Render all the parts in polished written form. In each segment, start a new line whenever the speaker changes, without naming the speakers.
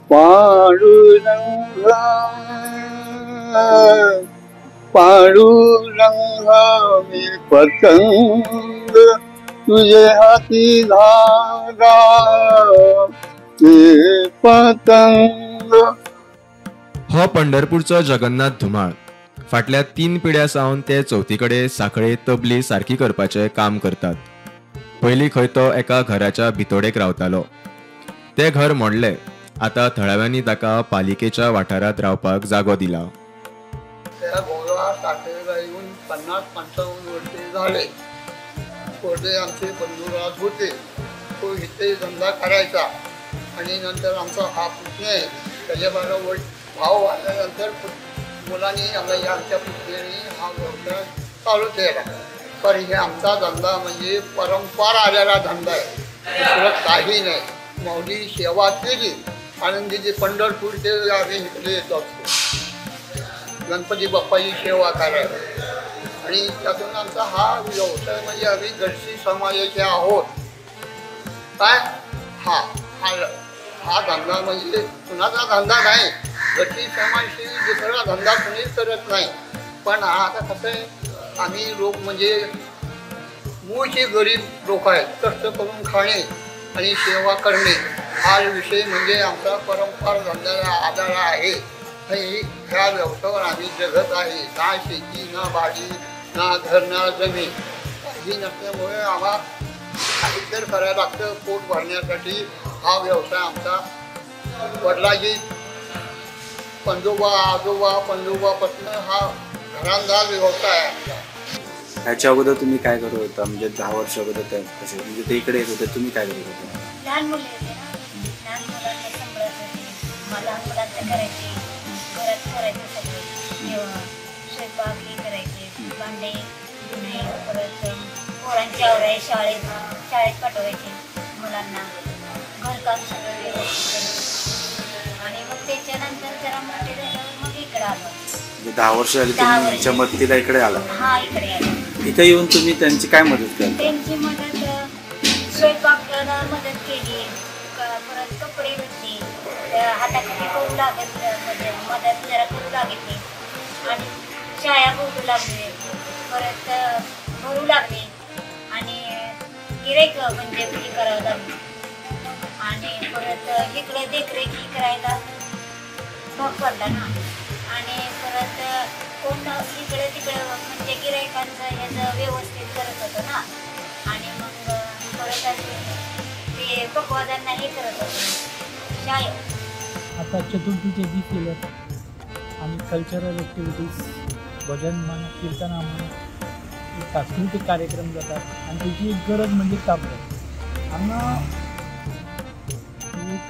पांडुरंगा पांडुरंगा मी पतंग तुझे हाती धागा ते पतंग.
हो पंढरपूरचो जगन्नाथ धुमाळ. फाटल्या 3 पिढ्या सावन ते चवथीकडे साखळे तबली सारखी करपाचे काम करतात. पयलीं खंय तो एका घराच्या भितोडेक रावतालो. ते घर मोडले. आता थळाव्यांनी ताका पालिकेच्या वाठारात रावपाक जागो दिला.
त्या गोळा साखरेला येऊन 50-55 वर्षे झाले. पुढे आमचे बंधुराज होते. तो इथे धंदा करायचा आणि नंतर आमचा हा पुतणे त्याच्या बरोबर भाव आल्यानंतर मुलांनी आमच्या पुतण्याने हा व्यवसाय चालू केला. पण हे आमचा धंदा म्हणजे परंपरा आलेला धंदा आहे, दुसरं काही नाही. माऊली सेवा केली आनंदीची पंढरपूर ते आम्ही इकडे येत असतो गणपती बाप्पाची सेवा करायला. आणि त्यातून आमचा हा व्यवसाय म्हणजे आम्ही गडशी समाजाचे आहोत. काय हा हा हा धंदा म्हणजे कुणाचा धंदा नाही. गडशी समाजशी दुसरा धंदा कुणीच करत नाही. पण हा आता कसं आहे, आम्ही लोक म्हणजे मूळचे गरीब लोक आहेत. कष्ट करून खाणे आणि सेवा करणे हा विषय म्हणजे आमचा परंपरा धंद्याला आधार आहे. ह्या व्यवसायावर आम्ही जगत आहे. ना शेती, ना बाडी, ना घर, ना जमीन काही नसल्यामुळे आम्हाला काहीतरी करायला लागतं पोट भरण्यासाठी. हा व्यवसाय आमचा वडिलांची पंजोबापासून हा घरांदाज व्यवसाय आहे आमचा.
ह्याच्या अगोदर तुम्ही काय करत होता? म्हणजे 10 वर्ष अगोदर कसे म्हणजे ते इकडे येत होते, तुम्ही काय करत होता?
लहान मुले होते ना, लहान मुलांना सांभाळत होते. मला मुलांचं करायचे, घरात करायचं सगळं जेवण, स्वयंपाक हे करायचे, भांडे धुणे, परत पोरांची आवराय, शाळेत पाठवायचे मुलांना, घरकाम सगळं व्यवस्थित करायचं. आणि मग त्याच्यानंतर जरा मोठे झाल्यावर मग इकडे आलो.
10 वर्ष झाली तुमच्या मदतीला इकडे आला?
हा, इकडे आलो.
इथे येऊन तुम्ही त्यांची काय मदत केली?
त्यांची मदत स्वयंपाकाला मदत केली, परत कपडे धुतले, हाताखाली करू लागत मदत जरा करू लागते. आणि शाळा बघू लागले, परत भरू लागले आणि गिऱ्हाईक म्हणजे हे करावं लागले. आणि परत इकडे देखरेखी करायला भाग पडला ना. आणि परत कोण इकडे तिकडे म्हणजे गिऱ्हाईकांचं ह्याचं व्यवस्थित करत होतं ना. आणि मग परत ते पकवाजांना हे करत होतं शाळेत.
आता चतुर्थीचे दीप केल्यात आणि कल्चरल ॲक्टिव्हिटीज, भजन म्हणा, कीर्तन म्हणा, सांस्कृतिक कार्यक्रम जातात. आणि त्याची एक गरज म्हणजे तबले. हांगा एक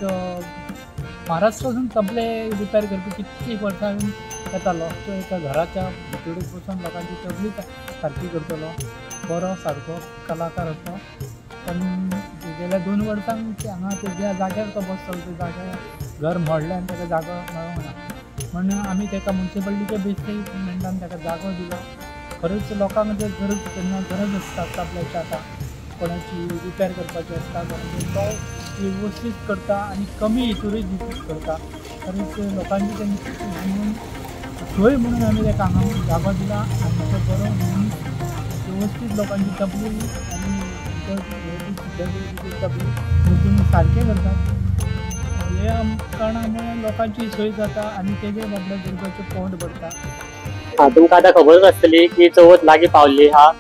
महाराष्ट्रासून तबले रिपेअर करपी कितकी वर्सां येतालो. तो एका घराच्या भितरच बसून लोकांची तबली सारकी करतलो. बरो सारको कलाकार असतो. पण गेल्या 2 वर्सांक हांगा त्या जाग्यार तो बसतलो. त्या जाग्यार घर मोडलें आनी ताका जागो मेळोंक ना. म्हणून आमी ताका म्युन्सिपालिटीच्या बेसिकमेंटान ताका जागो दिलो. खरेंच लोकांक जर गरज आसता तबल्याची, आतां कोणाची रिपेअर करपाची आसता, कोणाची तो व्यवस्थित करता आणि कमी हितूरच करता. खरेंच लोकांची म्हणून सोय म्हणून आमी ताका हांगा जागो दिला. आनी तो बरो म्हणून व्यवस्थित लोकांची तबली आनी तबली तुम्ही सारके करतात. हे कारणामुळे लोकांची सोय जाता आणि तेजे बदला भुरग्याचें पोट भरता.
तुमकां आतां खबरच आसतली की चवथ लागीं पावल्ली आहा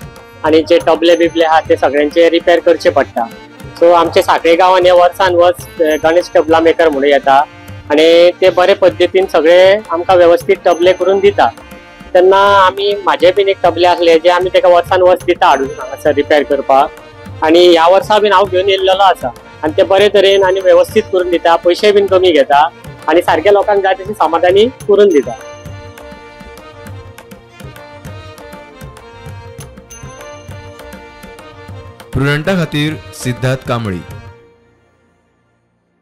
आणि जे तबले बिबले आहा ते सगळ्यांचे रिपेअर करचे पडटा. सो आमचे सांखळे गांवांत हे वर्सान वर्स गणेश तबला मेकर म्हणून येता आणि ते बरे पद्दतीन सगळे आमकां व्यवस्थित तबले करून दिता. तेन्ना आमी म्हाजे बीन एक तबले आसले जे आमी ताका वर्सान वर्स दिता हाडून हांगासर रिपेअर करपाक. आणि ह्या वर्सा बीन हांव घेवन येयल्लो आसा आणि ते बरे तरेन आनी व्यवस्थित करून दिता. पयशे बीन कमी घेता आणि सारक्या लोकांक जाय तशी समाधानी करून दिता.
प्रुडंटा खातीर सिद्धार्थ कांबळी.